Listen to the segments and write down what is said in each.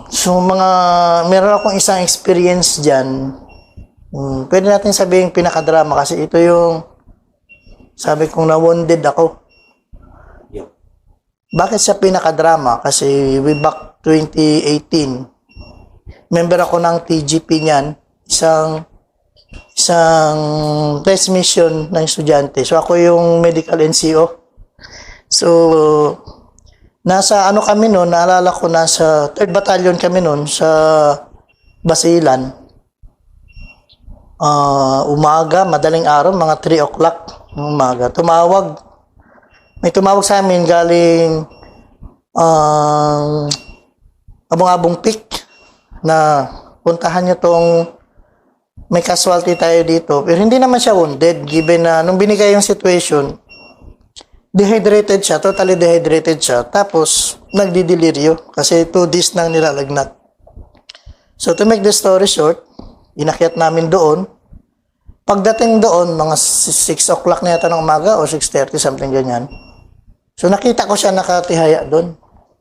So mga meron akong isang experience diyan. Pwede natin sabihin pinakadrama kasi ito yung sabi kong na-wounded ako. Yup. Bakit siya pinakadrama? Kasi way back 2018, member ako ng TGP niyan, isang test mission ng estudyante. So ako yung medical NCO. So nasa ano kami noon, naalala ko nasa 3rd Battalion kami noon sa Basilan. Umaga, madaling araw, mga 3 o'clock ng umaga. May tumawag sa amin galing Abong-Abong Peak na puntahan niyo tong may casualty tayo dito. Pero hindi naman siya wounded given na nung binigay yung situation, dehydrated siya, totally dehydrated siya. Tapos, nagdideliryo kasi 2 days nang nilalagnat. So, to make the story short, inakyat namin doon. Pagdating doon, mga 6 o'clock na yata ng umaga o 6:30, something ganyan. So, nakita ko siya nakatihaya doon.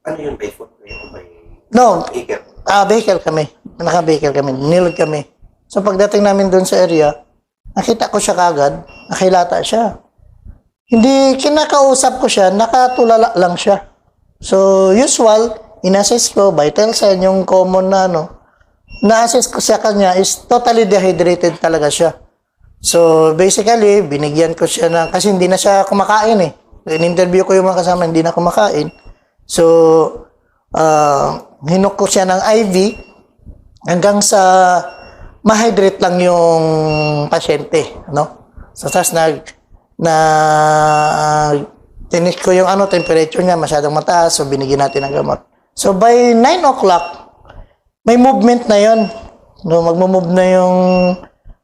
Ano yun, by foot? By No, vehicle? vehicle kami. Naka-vehicle kami. Nilod kami. So, pagdating namin doon sa area, nakita ko siya kagad, nakilata siya. Hindi kinakausap ko siya, nakatulala lang siya. So, usual, in-assess ko, vital sign, yung common na na-assess ko sa kanya is totally dehydrated talaga siya. So, basically, binigyan ko siya ng, kasi hindi na siya kumakain eh. In-interview ko yung mga kasama, hindi na kumakain. So, hinuk ko siya ng IV hanggang sa ma-hydrate lang yung pasyente, no? So, tapos tinik ko yung temperature niya, masyadong mataas, so binigyan natin ng gamot. So, by 9 o'clock, may movement na yon. No, magmo-move na yung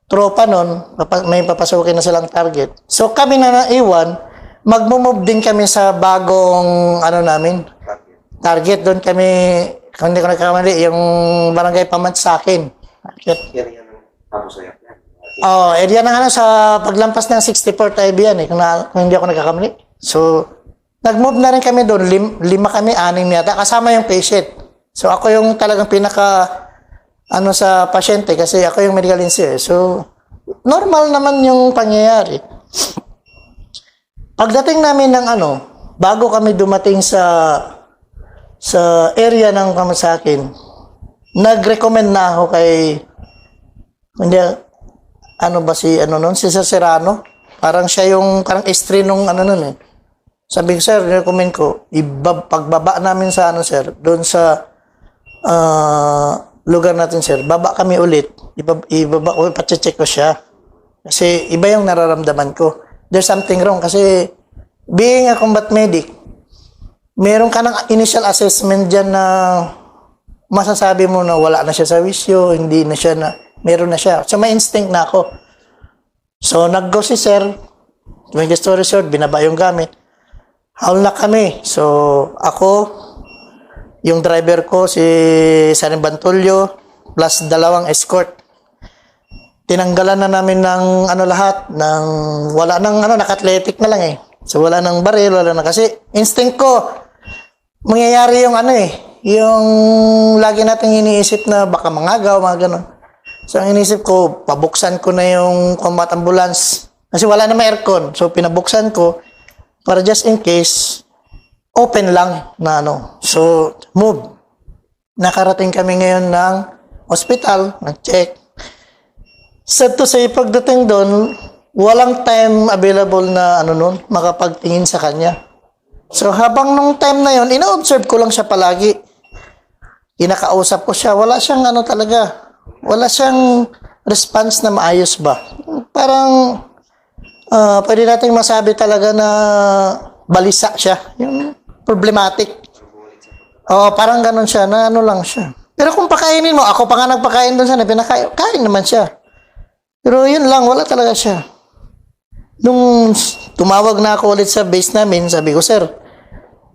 tropa nun, may papasukin na silang target. So, kami na naiwan, magmo-move din kami sa bagong, namin, target. Doon kami, kung hindi ko nagkakamali, yung barangay Pamansakin. Area ng Abusayap yan. Area ng sa paglampas ng 64th IB yan kung hindi ako nagkakamali. So, nag-move na rin kami doon. 5 kami, 6 yata, kasama yung patient. So, ako yung talagang pinaka, sa pasyente kasi ako yung medical engineer. So, normal naman yung pangyayari. Pagdating namin ng bago kami dumating sa area ng Pamansakin, nag-recommend na ako kay, si Sir Serrano. Parang siya yung, parang estri nung Sabi ko, sir, recommend ko, pagbaba namin sa sir, doon sa lugar natin, sir, baba kami ulit, ibaba ko, pacheck ko siya. Kasi iba yung nararamdaman ko. There's something wrong kasi being a combat medic, meron ka ng initial assessment dyan na masasabi mo na wala na siya sa wisyo, hindi na siya meron na siya. So, may instinct na ako. So, nag-go si sir, to make the story short, binaba yung gamit. Haul na kami. So, ako, yung driver ko, si Sarin Bantulyo, plus 2 escort. Tinanggalan na namin ng lahat, wala nang naka-athletic na lang So, wala nang baril, wala na. Kasi, instinct ko, mangyayari yung yung lagi nating iniisip na baka mangagaw, mga ganun. So, ang iniisip ko, pabuksan ko na yung combat ambulance. Kasi wala na may aircon. So, pinabuksan ko para just in case, open lang na So, move. Nakarating kami ngayon ng hospital, nag-check. Sad to say, pagdating doon, walang time available na makapagtingin sa kanya. So, habang nung time na yon, ina-observe ko lang siya palagi. Kinakausap ko siya, wala siyang talaga. Wala siyang response na maayos ba. Parang, pwede nating masabi talaga na balisa siya. Yung problematic. Parang ganun siya, na lang siya. Pero kung pakainin mo, ako pa nga nagpakain doon sana, kain naman siya. Pero yun lang, wala talaga siya. Nung tumawag na ako ulit sa base namin, sabi ko, sir,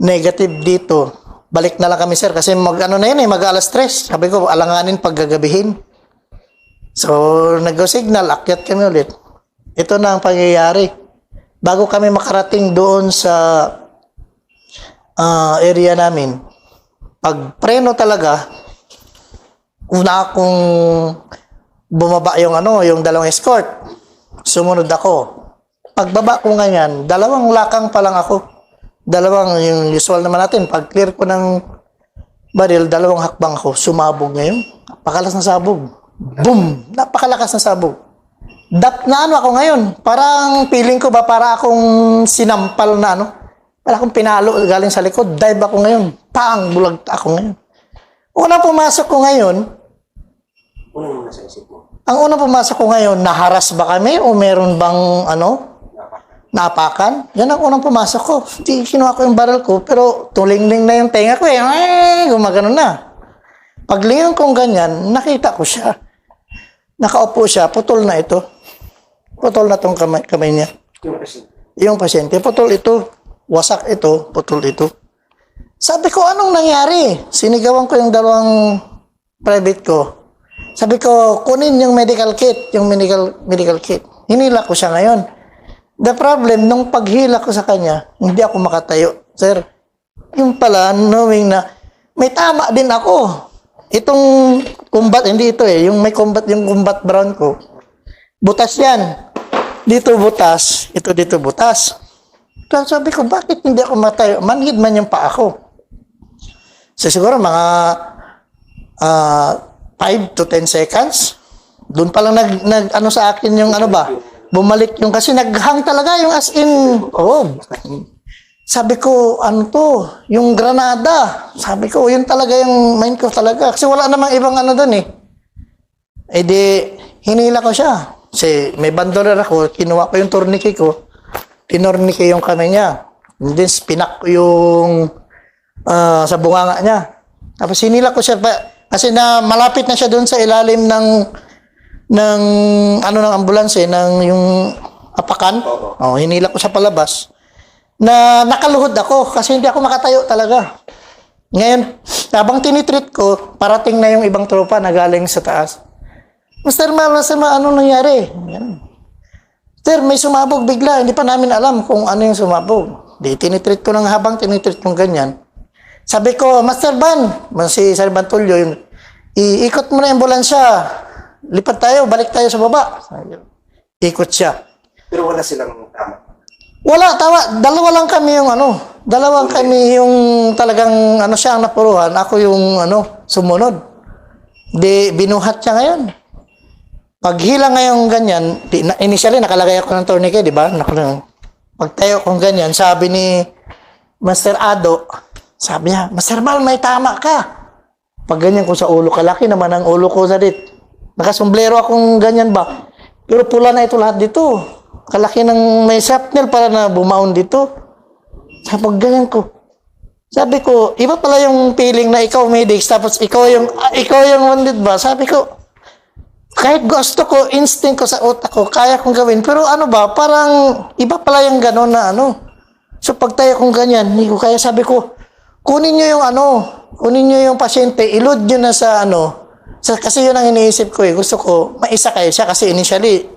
negative dito. Balik na lang kami, sir, kasi mag-alas 3. Sabi ko, alanganin paggagabihin. So, nag-signal, akyat kami ulit. Ito na ang pangyayari. Bago kami makarating doon sa area namin, Pag preno talaga, una akong bumaba yung yung dalawang escort. Sumunod ako. Pagbaba ko ganyan, dalawang lakang pa lang ako. Dalawang, yung usual naman natin, pag clear ko ng baril, dalawang hakbang ako. Sumabog ngayon. Napakalakas na sabog. Boom! Napakalakas na sabog. Na ako ngayon. Parang feeling ko ba, para akong sinampal na para akong pinalo galing sa likod. Dive ako ngayon. Pang! Bulag ako ngayon. Unang pumasok ko ngayon, Unang nasa isip mo? ang unang pumasok ko ngayon, naharas ba kami o meron bang naapakan? Yan ang unang pumasok ko. Di, kinuha ko yung barrel ko, pero tulingling na yung tenga ko eh. Ay, gumagano na. Paglingon kong ganyan, nakita ko siya. Nakaupo siya, putol na ito. Putol na tong kamay niya. Yung kasi, Yung pasyente, putol ito. Wasak ito, putol ito. Sabi ko, anong nangyari? Sinigawan ko yung dalawang private ko. Sabi ko, kunin yung medical kit, yung medical kit. Hinila ko siya ngayon. The problem, nung paghila ko sa kanya, hindi ako makatayo. Sir, yung pala, knowing na may tama din ako. Itong combat, hindi ito yung may combat, yung combat brown ko. Butas yan. Dito butas, ito dito butas. So, sabi ko, bakit hindi ako matayo? Manhid man yung paa ko. So, siguro mga 5 to 10 seconds. Doon pa lang nag sa akin yung bumalik yung kasi naghang talaga yung as in, sabi ko, yung granada. Sabi ko, yun talaga yung mind ko talaga. Kasi wala namang ibang doon eh. Eh di, hinila ko siya. Kasi may bandoler ako, kinuha ko yung tourniquet ko, tinorniquet yung kamay niya. And then, spinak ko yung sa bunganga niya. Tapos hinila ko siya kasi na malapit na siya doon sa ilalim ng ambulance ng yung apakan. Hinila ko siya palabas. Na nakaluhod ako kasi hindi ako makatayo talaga. Ngayon, habang tinitreat ko, parating na yung ibang tropa na galing sa taas. Mr. Ma, anong nangyari? Yan. Sir, may sumabog bigla. Hindi pa namin alam kung ano yung sumabog. Di, tinitreat ko lang habang tinitreat kong ganyan. Sabi ko, Master Van, si Sir Bantulyo, iikot mo na yung ambulansya. Lipat tayo, balik tayo sa baba. Ikot siya. pero wala silang tama. Wala, dalawa lang kami yung dalawang kami yung talagang siya ang napuruhan, ako yung sumunod. Di, binuhat siya ngayon. Paghila ngayon ganyan, initially nakalagay ako ng tourniquet, di ba? Pagtayo kong ganyan, sabi ni Master Ado, sabi niya, Master Mal, may tama ka. Pag ganyan ko sa ulo, kalaki naman ang ulo ko sa dit. Nakasomblero akong ganyan ba? Pero pula na ito lahat dito. Kalaki ng may shrapnel para na bumaon dito. Sa pag ganyan ko. Sabi ko, iba pala yung feeling na ikaw medics, tapos ikaw yung wounded ba? Sabi ko, kahit gusto ko, instinct ko sa utak ko, kaya kong gawin. Pero parang iba pala yung gano'n na So pagtayo kong ganyan, hindi ko kaya. Sabi ko, kunin nyo yung pasyente, i-load nyo na sa kasi yun ang iniisip ko eh. Gusto ko, maisa kayo siya kasi initially,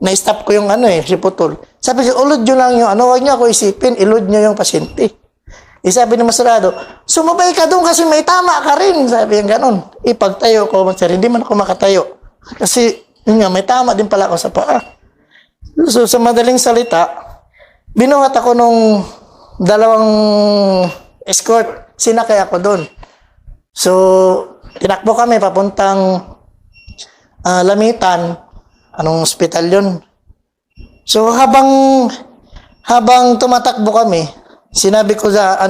na-stop ko yung si Putol. Sabi ko, ulod nyo lang yung huwag nyo ako isipin, i-load nyo yung pasyente. Sabi ni Masarado, sumabay ka doon kasi may tama ka rin. Sabi yung ganon. Ipagtayo ko, Master, hindi man ako makatayo. Kasi, yun nga, may tama din pala ako sa paa. So, sa madaling salita, binuhat ako nung dalawang escort, sinakay ako doon. So, tinakbo kami papuntang Lamitan, anong ospital yun. So, habang tumatakbo kami, sinabi ko sa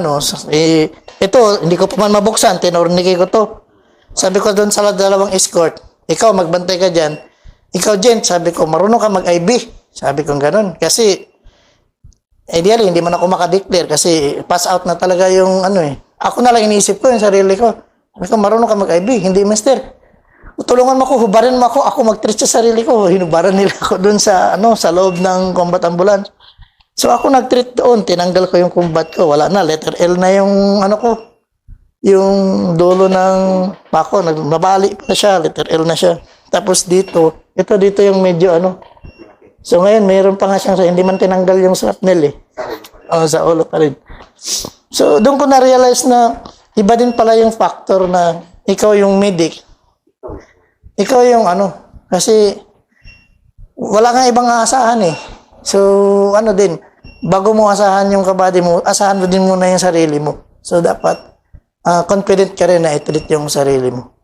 ito, hindi ko pa man mabuksan, tinorniquet ko to. Sabi ko doon sa dalawang escort, ikaw magbantay ka dyan. Ikaw, Jen, sabi ko, marunong ka mag-IB. Sabi ko ganun. Kasi, ideally, hindi man ako makadeclare kasi pass out na talaga yung Ako na lang iniisip ko yung sarili ko. Sabi ko, marunong ka mag-IB. Hindi, Master. Tulungan mo ako, hubarin mo ako mag-treat sa sarili ko. Hinubaran nila ako doon sa loob ng combat ambulance. So, ako nag-treat doon. Tinanggal ko yung combat ko. Wala na. Letter L na yung ko. Yung dulo ng pako. Nabali pa siya. Letter L na siya. Tapos dito yung medyo So, ngayon, mayroon pa nga siyang hindi man tinanggal yung shrapnel eh. Sa ulo pa rin. So, doon ko na-realize na iba din pala yung factor na ikaw yung medic. Ikaw yung ano, kasi wala kang ibang aasahan eh. So, ano din, bago mo asahan yung kabady mo, asahan mo din muna yung sarili mo. So, dapat confident ka rin na i-treat yung sarili mo.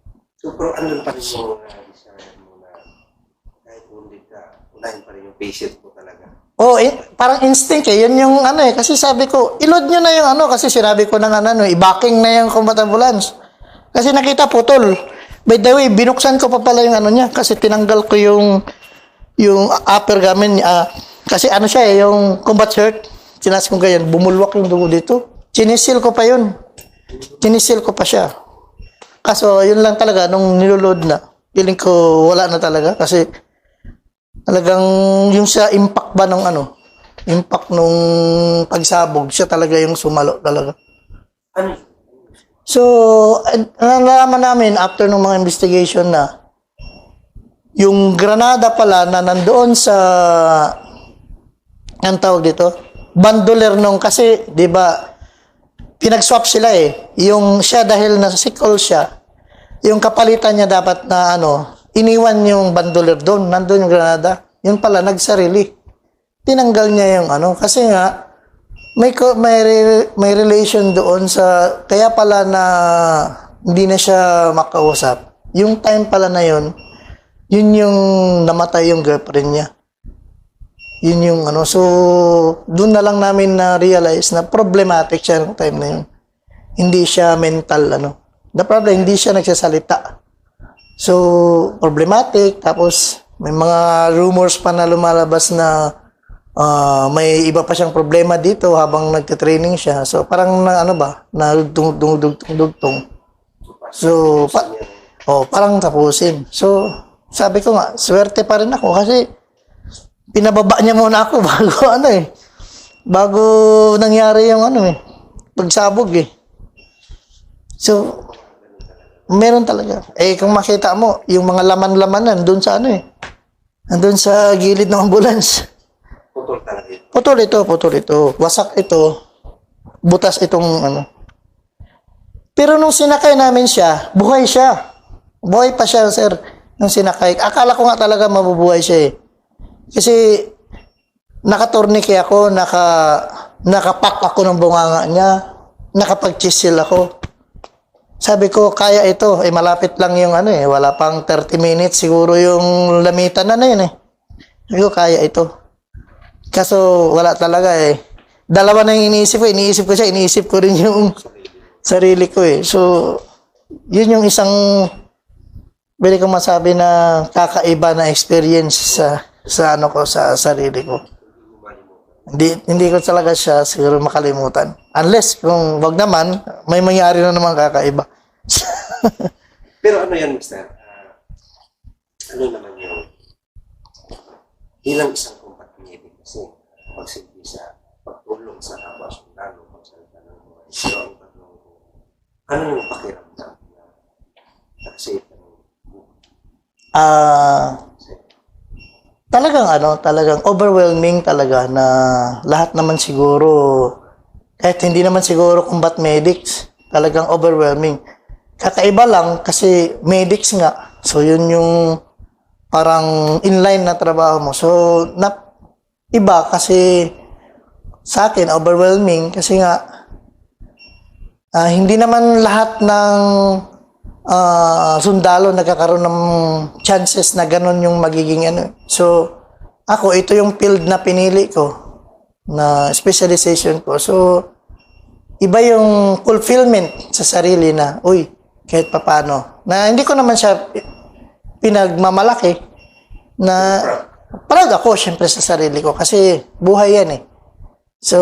So, pero andun pa rin yung desire mo na kahit hindi ka, unahin pa rin yung patient mo talaga. Oh, parang instinct eh. Yun yung ano eh. Kasi sabi ko, i-load nyo na yung ano. Kasi sinabi ko na nga ano, i-backing na yung combat ambulance. Kasi nakita putol. By the way, binuksan ko pa pala yung ano niya. Kasi tinanggal ko yung upper garment niya. Kasi ano siya eh, yung combat shirt. Sinas ko ganyan, bumulwak yung dugo dito. Chinisil ko pa yun. Chinisil ko pa siya. Kaso, yun lang talaga, nung niloload na, feeling ko wala na talaga. Kasi, talagang yung sa impact ba ng ano, impact nung pagsabog, siya talaga yung sumalo talaga. Ano? So, nalaman namin after ng mga investigation na yung granada pala na nandoon sa ang tawag dito, bandoler nung kasi, di ba, pinag-swap sila eh. Yung siya dahil nasa sickle siya, yung kapalitan niya dapat na ano, iniwan yung bandoler doon, nandun yung granada. Yun pala, nagsarili. Tinanggal niya yung ano, kasi nga, may relation doon sa, kaya pala na hindi na siya makausap. Yung time pala na yun yung namatay yung girlfriend niya. Yun yung ano, so, doon na lang namin na-realize na problematic siya ng time na yun. Hindi siya mental, ano. The problem, hindi siya nagsasalita. So, problematic. Tapos, may mga rumors pa na lumalabas na may iba pa siyang problema dito habang nagte-training siya. So, parang na ano ba, na dugtong. So, parang tapusin. So, sabi ko nga, swerte pa rin ako kasi pinababa niya muna ako bago nangyari yung ano eh, pagsabog eh. So, meron talaga. Eh, kung makita mo, yung mga laman-laman nandun sa ano eh. Nandun sa gilid ng ambulance. Putol talaga yun. Putol ito. Wasak ito. Butas itong ano. Pero nung sinakay namin siya, buhay siya. Buhay pa siya, sir. Nung sinakay. Akala ko nga talaga mabubuhay siya eh. Kasi, nakatornike ako, nakapak ako ng bunganga niya, nakapag-chisel ako. Sabi ko, kaya ito. Eh, malapit lang yung ano eh. Wala pang 30 minutes siguro yung lamitan na yun eh. Sabi ko, kaya ito. Kaso, wala talaga eh. Dalawa na yung iniisip ko. Iniisip ko siya, iniisip ko rin yung sarili ko eh. So, yun yung isang pwede kong masabi na kakaiba na experience sa ano ko, sa sarili ko. Hindi ko talaga siya siguro makalimutan. Unless, kung wag naman, may mangyari na naman kakaiba. Pero ano yan, Mr.? Ano naman yung bilang isang combat medic kasi pagsilbi sa pagtulong sa kapwa sundalo, pagsalita ng mga isyo, ang tanong ko, ano yung pakiramdam na nagsave ng talagang overwhelming talaga na lahat naman siguro, kahit hindi naman siguro combat medics, talagang overwhelming. Kakaiba lang kasi medics nga. So, yun yung parang inline na trabaho mo. So, iba kasi sa akin, overwhelming kasi nga hindi naman lahat ng sundalo nagkakaroon ng chances na ganun yung magiging ano. So, ako, ito yung field na pinili ko na specialization ko. So, iba yung fulfillment sa sarili na, uy, kahit papano. Na hindi ko naman siya pinagmamalaki na proud ako syempre sa sarili ko kasi buhay yan eh. So,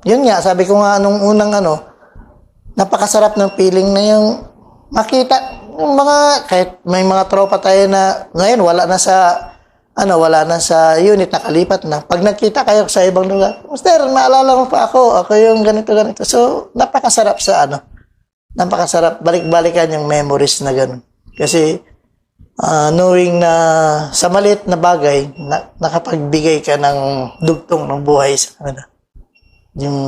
yun nga, sabi ko nga nung unang ano, napakasarap ng feeling na yung makita yung mga, kahit may mga tropa tayo na ngayon wala na sa unit, nakalipat na. Pag nagkita kayo sa ibang lugar, Master, maalala mo pa ako yung ganito. So, napakasarap napakasarap balik-balikan yung memories na ganun. Kasi, knowing na sa maliit na bagay, nakapagbigay ka ng dugtong ng buhay sa kanila. Yung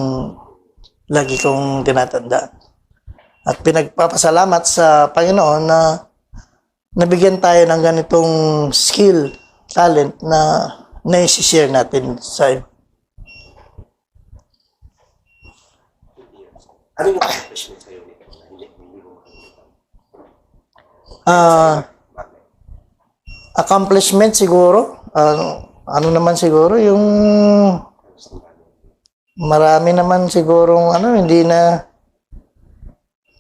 lagi kong tinatandaan. At pinagpapasalamat sa Panginoon na nabigyan tayo ng ganitong skill, talent na na-share natin sa Ano yung accomplishment sa'yo nito? Hindi mo makalimutan. Bakit? Accomplishment siguro. Ano naman siguro, yung marami naman siguro, hindi na,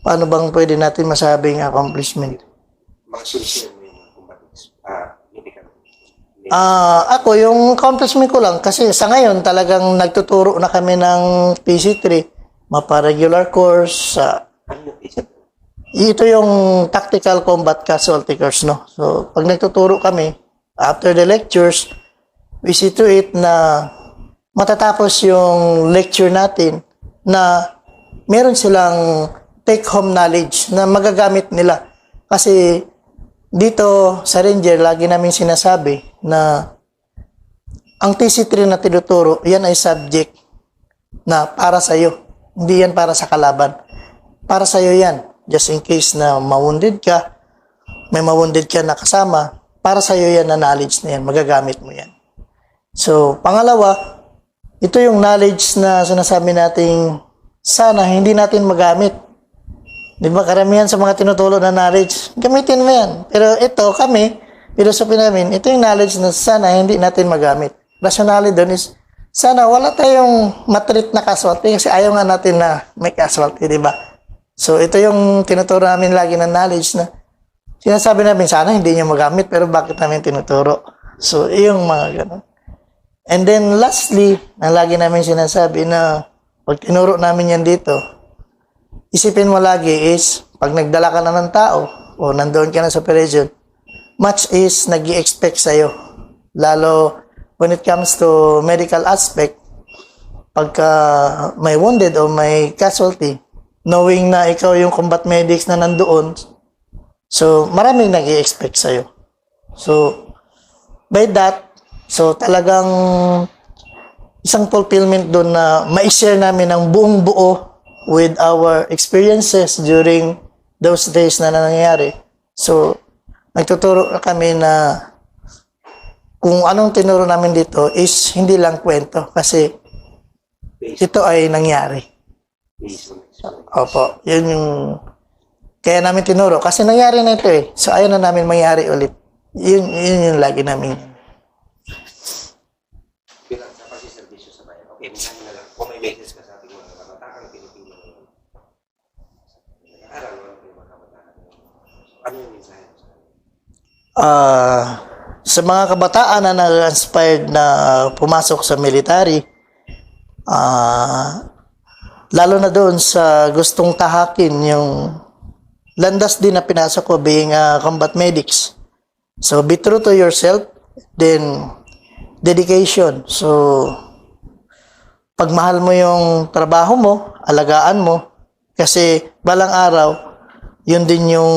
paano bang pwede natin masabing accomplishment? Mga sincere mo yung kumbatics. Hindi ka. Ako, yung accomplishment ko lang, kasi sa ngayon talagang nagtuturo na kami ng PC3, mapa-regular course. Ano yung isip? Ito yung Tactical Combat Casualty Course, no? So, pag nagtuturo kami, after the lectures, we see to it na matatapos yung lecture natin na meron silang take-home knowledge na magagamit nila. Kasi dito sa Ranger, lagi namin sinasabi na ang TC3 na tinuturo, yan ay subject na para sa'yo. Hindi yan para sa kalaban. Para sa'yo yan. Just in case na ma-wounded ka, may ma-wounded ka na kasama, para sa'yo yan na knowledge na yan. Magagamit mo yan. So, pangalawa, ito yung knowledge na sinasabi nating sana hindi natin magamit. Di ba, karamihan sa mga tinutulong na knowledge, gamitin mo yan. Pero ito, kami, philosophy namin, ito yung knowledge na sana hindi natin magamit. Rationality doon is, sana wala tayong matreat na casualty kasi ayaw nga natin na may casualty, di ba? So, ito yung tinuturo namin lagi ng knowledge na sinasabi namin, sana hindi nyo magamit, pero bakit namin tinuturo? So, yung mga ganun. And then, lastly, na lagi namin sinasabi na pag tinuro namin yan dito, isipin mo lagi is, pag nagdala ka na ng tao, o nandoon ka na sa operation, much is nag-i-expect sa'yo. Lalo, when it comes to medical aspect, pagka may wounded o may casualty, knowing na ikaw yung combat medics na nandoon, so maraming nag-i-expect sa'yo. So, by that, so talagang isang fulfillment doon na ma-share namin ng buong buo with our experiences during those days na nangyayari. So, nagtuturo kami na kung anong tinuro namin dito is hindi lang kwento kasi ito ay nangyari. Opo, yun yung kaya namin tinuro. Kasi nangyari na ito eh. So, ayaw na namin mangyari ulit. Yun yung lagi namin. Bilang sa pagsiservisyo sa bayan. Okay, minsan na lang. Kung may message ka sa ating mga kabataan, Pilipino ngayon. Nag-aaral mo lang yung mga kabataan. Ano yung mensahe mo sa Sa mga kabataan na nag-inspired na pumasok sa military, lalo na doon sa gustong tahakin yung landas din na pinasok ko being combat medics. So, be true to yourself, then dedication. So, pagmahal mo yung trabaho mo, alagaan mo, kasi balang araw, yun din yung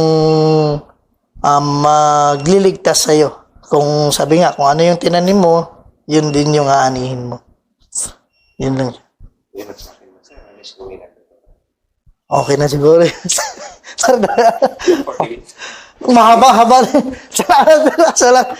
magliligtas sa'yo. Kung sabi nga, kung ano yung tinanim mo, yun din yung aanihin mo. Yun lang. Yun ang sa akin. Alis ko ilan. Okay na siguro. For minutes. Mahaba-haba. Salamat.